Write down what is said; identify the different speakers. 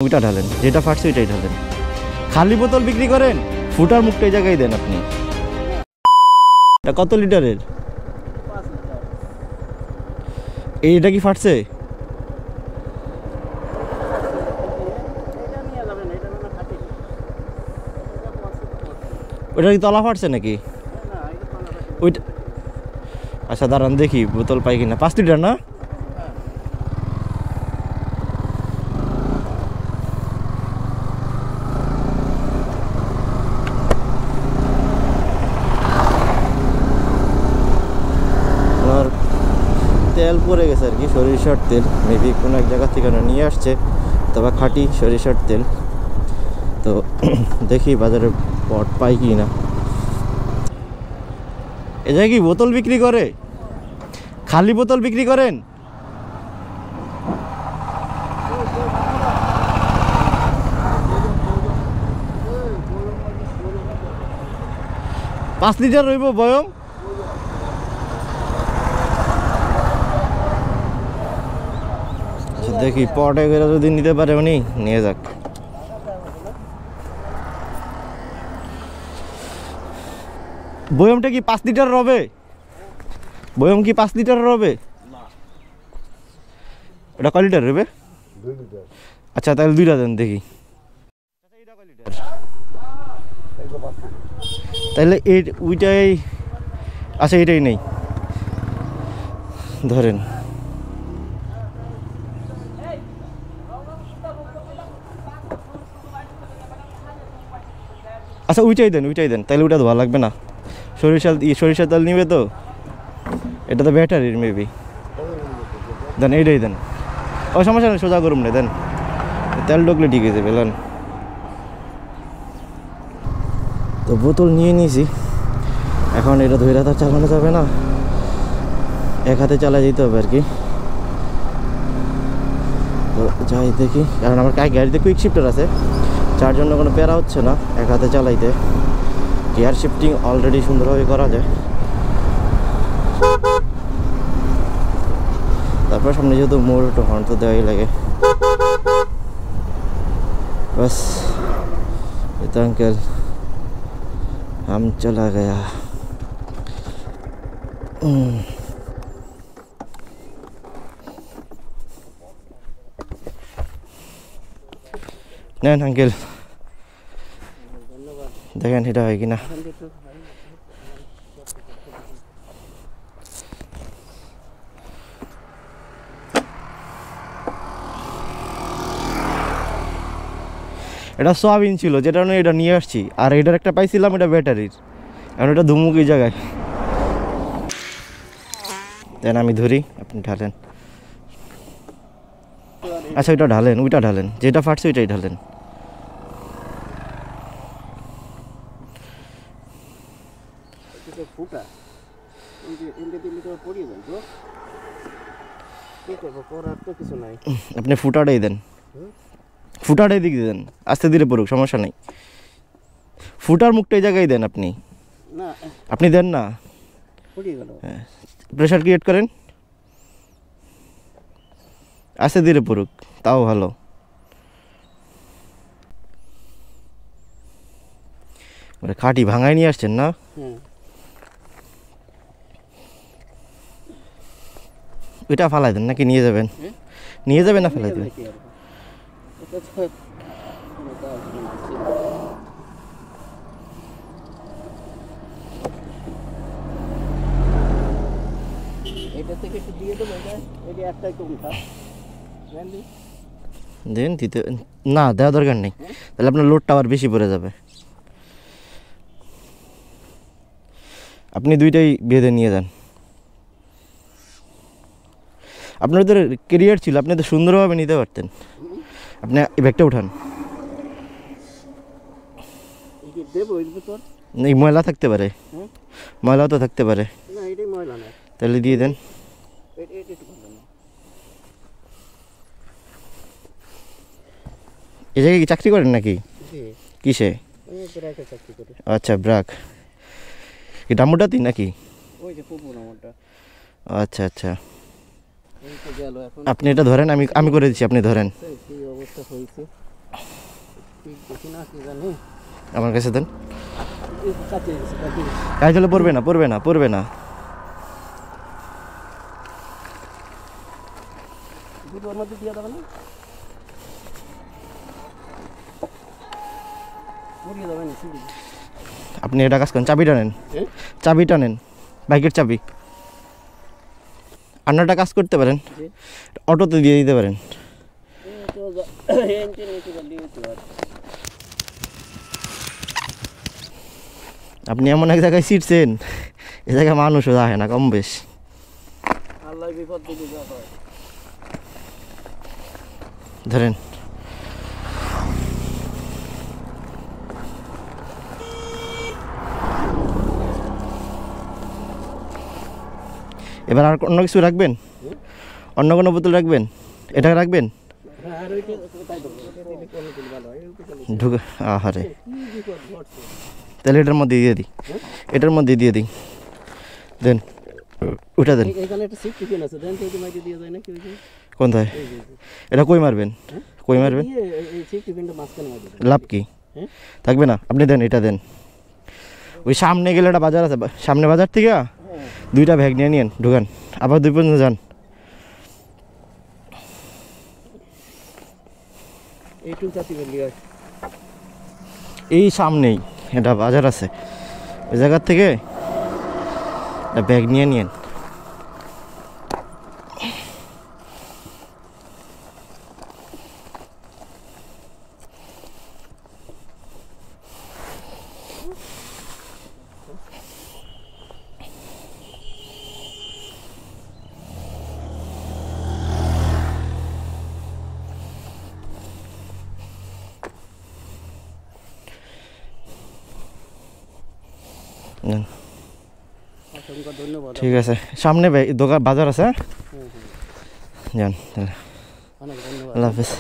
Speaker 1: ওইটা ঢালেন, যেটা ফাটছে ওইটাই ঢালেন। খালি বোতল বিক্রি করেন, ফুটার মুখটা এই জায়গায় দেন আপনি। এটা কত লিটারের? এইটা কি ফাটছে? ওটা কি তলা ফাটছে নাকি? ওইটা আচ্ছা দাঁড়ান দেখি বোতল পাই কিনা। 5 লিটার না? তেল পড়ে গেছে আর কি, সরিষার তেল। মেবি কোনো এক জায়গা থেকে নিয়ে আসছে, তবে খাঁটি সরিষার তেল। তো দেখি বাজারে পট পাই কি না। এ জায়গায় কি বোতল বিক্রি করে? খালি বোতল বিক্রি করেন? পাঁচ লিটার রইব বয়ম? দেখি পটে করে যদি নিতে পারে উনি নিয়ে যাক। বয়মটা কি 5 লিটার রবে? বয়ম কি 5 লিটার রবে? এটা কয় লিটার রবে?
Speaker 2: 2 লিটার।
Speaker 1: আচ্ছা তাহলে 2টা দেন দেখি। তাহলে এই ওইটাই, আচ্ছা এটাই নেই, ধরেন। আচ্ছা ওইটাই দেন, তাহলে ওইটা ধোয়া লাগবে না। সরিষার তেল নিবে তো, এটা তো ব্যাটারির মেবি। দেন এইটাই দেন, ও সমস্যা নেই, সোজা করুন না, দেন তেল ঢুকলে ঠিক আছে বেলান। তো বোতল নিয়ে নিয়েছি, এখন এটা ধরে তো চালানো যাবে না, এক হাতে চালা যেতে হবে আর কি। তো যাই দেখি, কারণ আমার গাড়িতে কুইক শিফটার আছে, যার জন্য কোনো প্যারা হচ্ছে না এক হাতে চালাইতে। গিয়ার শিফটিং অলরেডি সুন্দরভাবে করা যায়। তারপর সামনে যেহেতু মোড়, একটু হর্ন তো দেওয়াই লাগে। बस इतना अंकल हम चला गया। নেন আঙ্কেল, দেখেন এটা হয় কিনা। এটা সোয়াবিন ছিল, যেটা আমি এটা নিয়ে আসছি, আর এটার একটা পাইছিলাম এটা ব্যাটারির, এখন এটা ধুমুকি জায়গায়। দেন আমি ধরি, আপনি ঢালেন। আচ্ছা ওইটা ঢালেন, যেটা ফাটছে ওইটাই ঢালেন। আপনি ফুটাটাই দেন, ফুটাটাই দিকে দেন, আস্তে ধীরে পড়ুক, সমস্যা নেই। ফুটার মুখটা এই জায়গায় দেন আপনি, আপনি দেন না। হ্যাঁ প্রেশার ক্রিয়েট করেন, আস্তে ধীরে পড়ুক, তাও ভালো। খাঁটি ভাঙায় নিয়ে আসছেন না? ওইটা ফালাই দেন নাকি নিয়ে যাবেন? নিয়ে যাবেন না ফেলাই দেবেন? দেন দিতে না, দেওয়া দরকার নেই, তাহলে আপনার লোডটা আবার বেশি পড়ে যাবে। আপনি দুইটাই বেঁধে নিয়ে যান। আপনার তো কেরিয়ার ছিল, আপনি তো সুন্দরভাবে নিতে পারতেন। আপনি এই ব্যাগটা উঠান। এই ময়লা থাকতে পারে, ময়লাও তো থাকতে পারে, তাহলে দিয়ে দেন। এই জায়গায় কি চাকরি করেন নাকি? কিসে? আচ্ছা ব্রাক, কি ডামুটাতি নাকি? আচ্ছা আচ্ছা, আপনি এটা ধরেন, আমি করে দিচ্ছি, আপনি ধরেন।
Speaker 2: দেখি না কি জানি
Speaker 1: আমার কাছে দেন।
Speaker 2: কাছে কাছে
Speaker 1: কাজ হলে পড়বে না, পড়বে না, পড়বে না।
Speaker 2: দুটোর মধ্যে দিয়ে দেবে না পড়িয়ে দেবে না সিঁড়ি
Speaker 1: আপনি এটা কাজ করেন, চাবিটা নেন,
Speaker 2: হ্যাঁ
Speaker 1: চাবিটা নেন, বাইকের চাবি। আপনারটা কাজ করতে পারেন,
Speaker 2: জি
Speaker 1: অটোতে দিয়ে দিতে পারেন।
Speaker 2: তো ইন্টারনেট করে দিতে পারে
Speaker 1: আপনি এমন এক জায়গায় ছিটছেন, এ জায়গায় মানুষও যায় না কম বেশ।
Speaker 2: আল্লাহ বিপদ দিলে যা হয়
Speaker 1: ধরেন, এবার আর অন্য কিছু রাখবেন? অন্য কোনো বোতল রাখবেন? এটা রাখবেন?
Speaker 2: আর ওইটা তাই তো দিলে কোন দিল ভালো হয় ওইটা কোন
Speaker 1: ঢুকে আহারে,
Speaker 2: কি বিপদ ঘটছে
Speaker 1: তাহলে এটার মধ্যে দিয়ে দিই, এটার মধ্যে দিয়ে দিই। দেন, ওটা দেন।
Speaker 2: এখানে একটা সিফট পিন আছে দেন তো এই মাইকে দিয়ে যায় না কি হইছে
Speaker 1: কোনটায়?
Speaker 2: এই যে
Speaker 1: এটা কই মারবেন? কই মারবেন?
Speaker 2: এই সিফট পিনটা মাঝখানে মারবে
Speaker 1: লাভ কি?
Speaker 2: হ্যাঁ
Speaker 1: থাকবে না? আপনি দেন, এটা দেন। ওই সামনে গেলে একটা বাজার আছে, সামনে বাজার থেকে দুইটা ব্যাগ নিয়ে নিন, ঢুকান, আবার 2 পর্যন্ত যান।
Speaker 2: এইটু চাতি বেরিয়ে আসে
Speaker 1: এই সামনেই এটা বাজার আছে, ওই জায়গার থেকে একটা ব্যাগ নিয়ে নিন। নেন।
Speaker 2: অসংখ্য ধন্যবাদ
Speaker 1: ঠিক আছে, সামনে দোকান বাজার আছে, হ্যাঁ? যান তাহলে,
Speaker 2: অনেক ধন্যবাদ
Speaker 1: আল্লাহ হাফেজ।